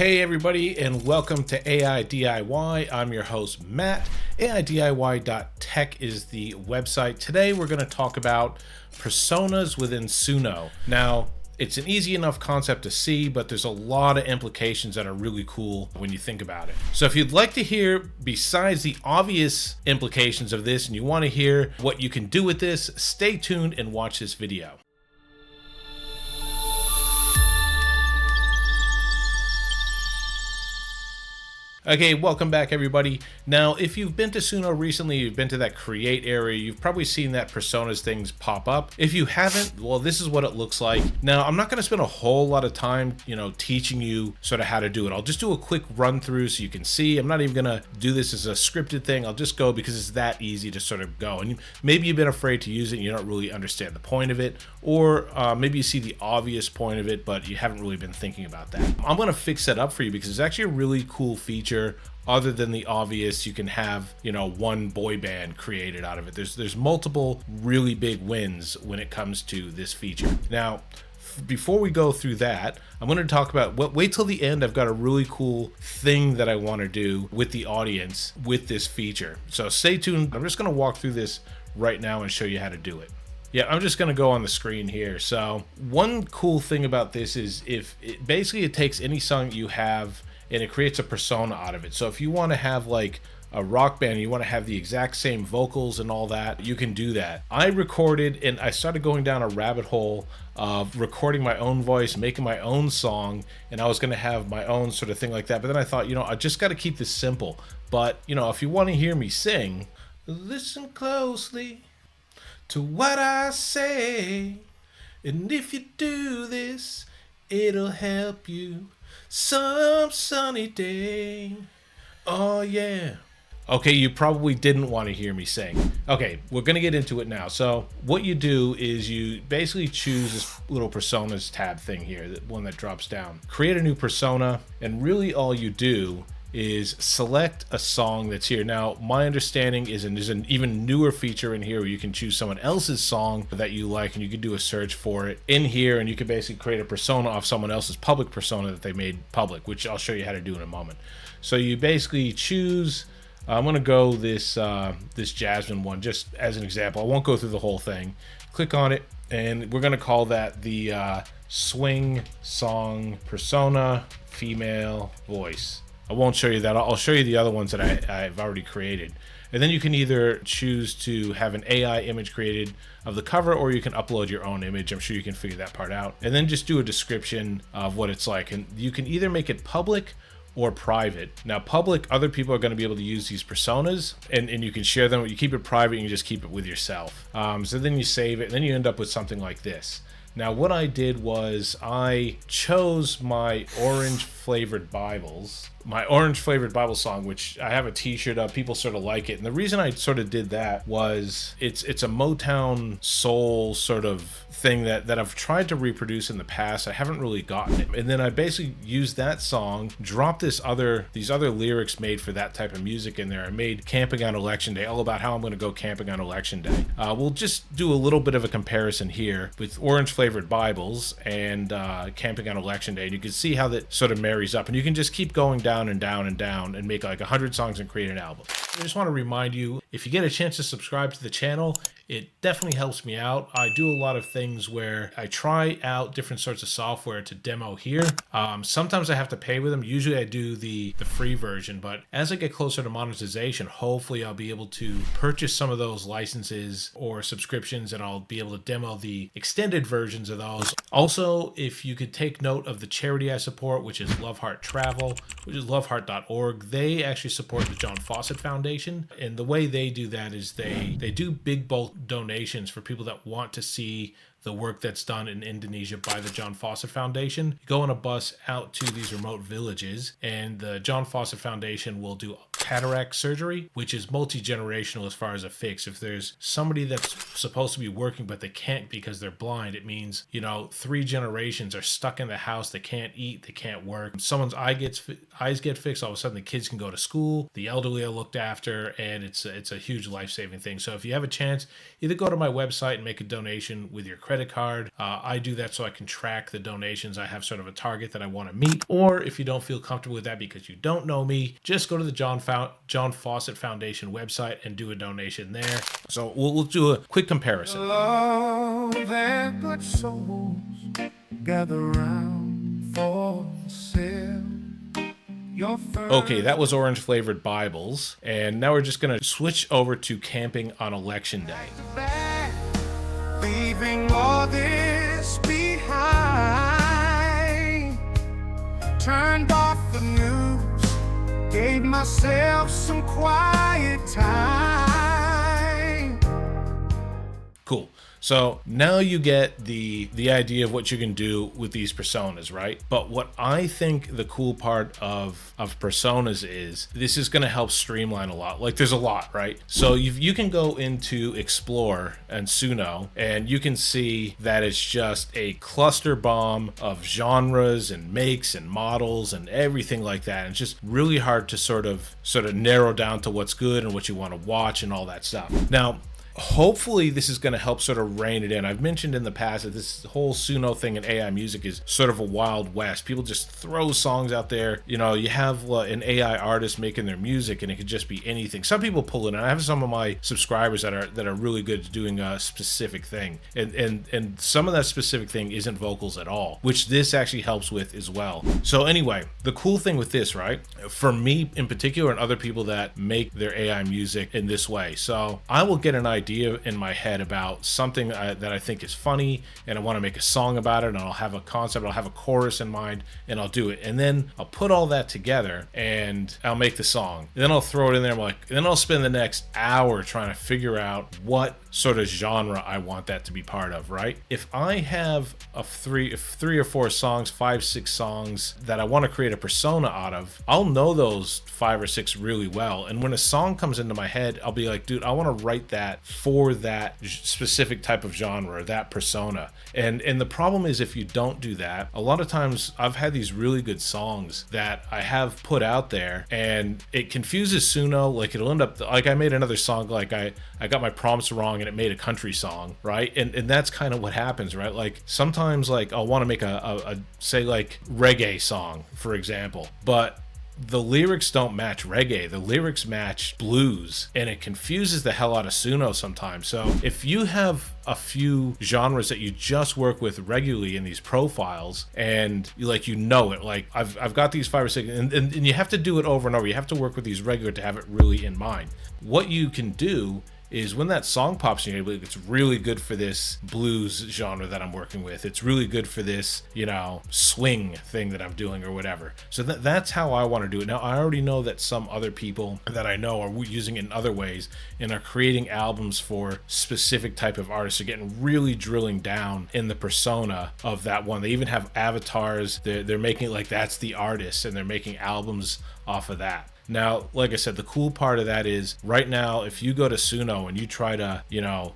Hey everybody, and welcome to AI DIY. I'm your host Matt. AIDIY.tech is the website. Today we're going to talk about personas within Suno. Now, it's an easy enough concept to see, but there's a lot of implications that are really cool when you think about it. So if you'd like to hear, besides the obvious implications of this, and you want to hear what you can do with this, stay tuned and watch this video. Okay, welcome back everybody. Now, if you've been to Suno recently, you've been to that create area, you've probably seen that personas things pop up. If you haven't, well, this is what it looks like. Now, I'm not going to spend a whole lot of time, teaching you sort of how to do it. I'll just do a quick run through so you can see. I'm not even going to do this as a scripted thing. I'll just go because it's that easy to sort of go. And maybe you've been afraid to use it and you don't really understand the point of it, or maybe you see the obvious point of it, but you haven't really been thinking about that. I'm going to fix that up for you because it's actually a really cool feature. Other than the obvious, you can have one boy band created out of it. There's multiple really big wins when it comes to this feature. Now, before we go through that, I'm going to talk about wait till the end. I've got a really cool thing that I want to do with the audience with this feature, so stay tuned. I'm just going to walk through this right now and show you how to do it. Yeah, I'm just going to go on the screen here. So one cool thing about this is it takes any song you have and it creates a persona out of it. So if you want to have like a rock band, you want to have the exact same vocals and all that, you can do that. I recorded and I started going down a rabbit hole of recording my own voice, making my own song, and I was going to have my own sort of thing like that. But then I thought, I just got to keep this simple. But, if you want to hear me sing, listen closely to what I say. And if you do this, it'll help you some sunny day. Oh yeah. Okay, you probably didn't want to hear me sing. Okay, we're gonna get into it now. So what you do is you basically choose this little personas tab thing here, the one that drops down. Create a new persona, and really all you do is select a song that's here. Now, my understanding is there's an even newer feature in here where you can choose someone else's song that you like, and you can do a search for it in here, and you can basically create a persona off someone else's public persona that they made public, which I'll show you how to do in a moment. So you basically choose, I'm gonna go this Jasmine one just as an example. I won't go through the whole thing. Click on it, and we're gonna call that the swing song persona female voice. I won't show you that. I'll show you the other ones that I've already created. And then you can either choose to have an AI image created of the cover, or you can upload your own image. I'm sure you can figure that part out. And then just do a description of what it's like. And you can either make it public or private. Now, public, other people are going to be able to use these personas, and you can share them. You keep it private, and you just keep it with yourself. So then you save it, and then you end up with something like this. Now, what I did was I chose my orange flavored Bible song, which I have a t-shirt of. People sort of like it, and the reason I sort of did that was it's a Motown soul sort of thing that I've tried to reproduce in the past. I haven't really gotten it, and then I basically used that song, dropped these other lyrics made for that type of music in there. I made Camping on Election Day all about how I'm going to go camping on Election Day. We'll just do a little bit of a comparison here with orange flavored Bibles and Camping on Election Day, and you can see how that sort of marries up, and you can just keep going down and down and down and make like 100 songs and create an album. I just want to remind you, if you get a chance to subscribe to the channel, it definitely helps me out. I do a lot of things where I try out different sorts of software to demo here. Sometimes I have to pay with them. Usually I do the free version, but as I get closer to monetization, hopefully I'll be able to purchase some of those licenses or subscriptions, and I'll be able to demo the extended versions of those. Also, if you could take note of the charity I support, which is Love Heart Travel, which is loveheart.org. They actually support the John Fawcett Foundation, and the way they do that is they do big bulk donations for people that want to see the work that's done in Indonesia by the John Fawcett Foundation. You go on a bus out to these remote villages, and the John Fawcett Foundation will do cataract surgery, which is multi-generational as far as a fix. If there's somebody that's supposed to be working but they can't because they're blind, it means, you know, 3 generations are stuck in the house. They can't eat, they can't work. Someone's eyes get fixed, all of a sudden the kids can go to school, the elderly are looked after, and it's a huge life-saving thing. So if you have a chance, either go to my website and make a donation with your credit card. I do that so I can track the donations. I have sort of a target that I want to meet. Or if you don't feel comfortable with that because you don't know me, just go to the John Fawcett Foundation website and do a donation there. So we'll do a quick comparison. Love and good souls gather round for sale. Okay, that was orange flavored Bibles, and now we're just gonna switch over to camping on election day. Leaving all this behind, turned off the news, gave myself some quiet time. Cool. So now you get the idea of what you can do with these personas, right? But what I think the cool part of personas is this is going to help streamline a lot. Like there's a lot, right? So you can go into Explore and Suno and you can see that it's just a cluster bomb of genres and makes and models and everything like that. And it's just really hard to sort of narrow down to what's good and what you want to watch and all that stuff. Now, hopefully this is going to help sort of rein it in. I've mentioned in the past that this whole Suno thing in AI music is sort of a wild west. People just throw songs out there. You know, you have an AI artist making their music and it could just be anything. Some people pull it in. I have some of my subscribers that are really good at doing a specific thing. And some of that specific thing isn't vocals at all, which this actually helps with as well. So anyway, the cool thing with this, right, for me in particular and other people that make their AI music in this way. So I will get an idea in my head about something that I think is funny and I want to make a song about it, and I'll have a concept, I'll have a chorus in mind, and I'll do it, and then I'll put all that together and I'll make the song, and then I'll throw it in there. And then I'll spend the next hour trying to figure out what sort of genre I want that to be part of, right? If I have three or four songs, 5-6 songs that I want to create a persona out of, I'll know those 5 or 6 really well, and when a song comes into my head, I'll be like, dude, I want to write that for that specific type of genre, that persona. And the problem is, if you don't do that, a lot of times I've had these really good songs that I have put out there and it confuses Suno. Like it'll end up like I made another song, like I got my prompts wrong and it made a country song, right? And that's kind of what happens, right? Like sometimes like I'll want to make a say like reggae song, for example, but the lyrics don't match reggae, the lyrics match blues, and it confuses the hell out of Suno sometimes. So if you have a few genres that you just work with regularly in these profiles and you know it, like I've got these 5 or 6 and you have to do it over and over, you have to work with these regular to have it really in mind. What you can do is when that song pops in your head, it's really good for this blues genre that I'm working with. It's really good for this, swing thing that I'm doing or whatever. So that's how I want to do it. Now, I already know that some other people that I know are using it in other ways and are creating albums for specific type of artists. Are getting really drilling down in the persona of that one. They even have avatars. They're making like that's the artist, and they're making albums off of that. Now, like I said, the cool part of that is right now, if you go to Suno and you try to,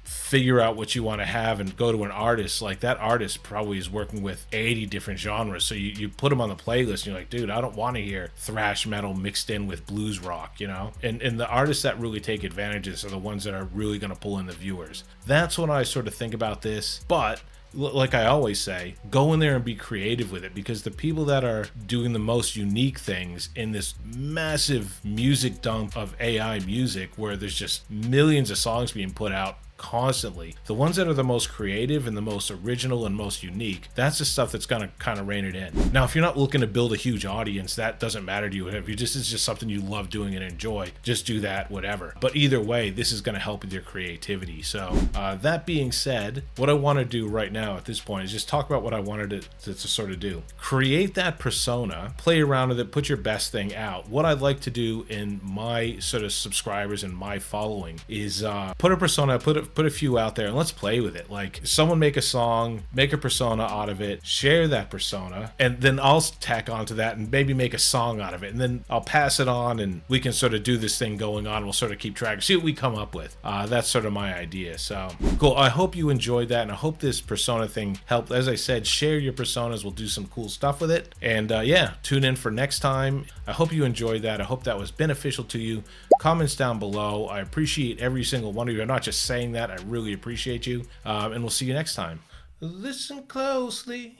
figure out what you want to have and go to an artist, like that artist probably is working with 80 different genres. So you put them on the playlist and you're like, dude, I don't want to hear thrash metal mixed in with blues rock, And the artists that really take advantage of this are the ones that are really going to pull in the viewers. That's what I sort of think about this. But like I always say, go in there and be creative with it, because the people that are doing the most unique things in this massive music dump of AI music where there's just millions of songs being put out constantly, the ones that are the most creative and the most original and most unique, that's the stuff that's gonna kind of rein it in. Now, if you're not looking to build a huge audience, that doesn't matter to you. If it's just something you love doing and enjoy, just do that, whatever. But either way, this is gonna help with your creativity. So that being said, what I want to do right now at this point is just talk about what I wanted to sort of do. Create that persona, play around with it, put your best thing out. What I'd like to do in my sort of subscribers and my following is put a persona, put put a few out there and let's play with it. Like, someone make a song, make a persona out of it, share that persona, and then I'll tack onto that and maybe make a song out of it, and then I'll pass it on, and we can sort of do this thing going on. We'll sort of keep track, see what we come up with. That's sort of my idea. So cool. I hope you enjoyed that, and I hope this persona thing helped. As I said, share your personas. We'll do some cool stuff with it. And yeah, tune in for next time. I hope you enjoyed that. I hope that was beneficial to you. Comments down below. I appreciate every single one of you. I'm not just saying that. I really appreciate you. And we'll see you next time. Listen closely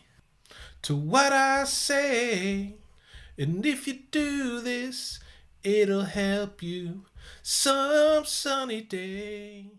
to what I say. And if you do this, it'll help you some sunny day.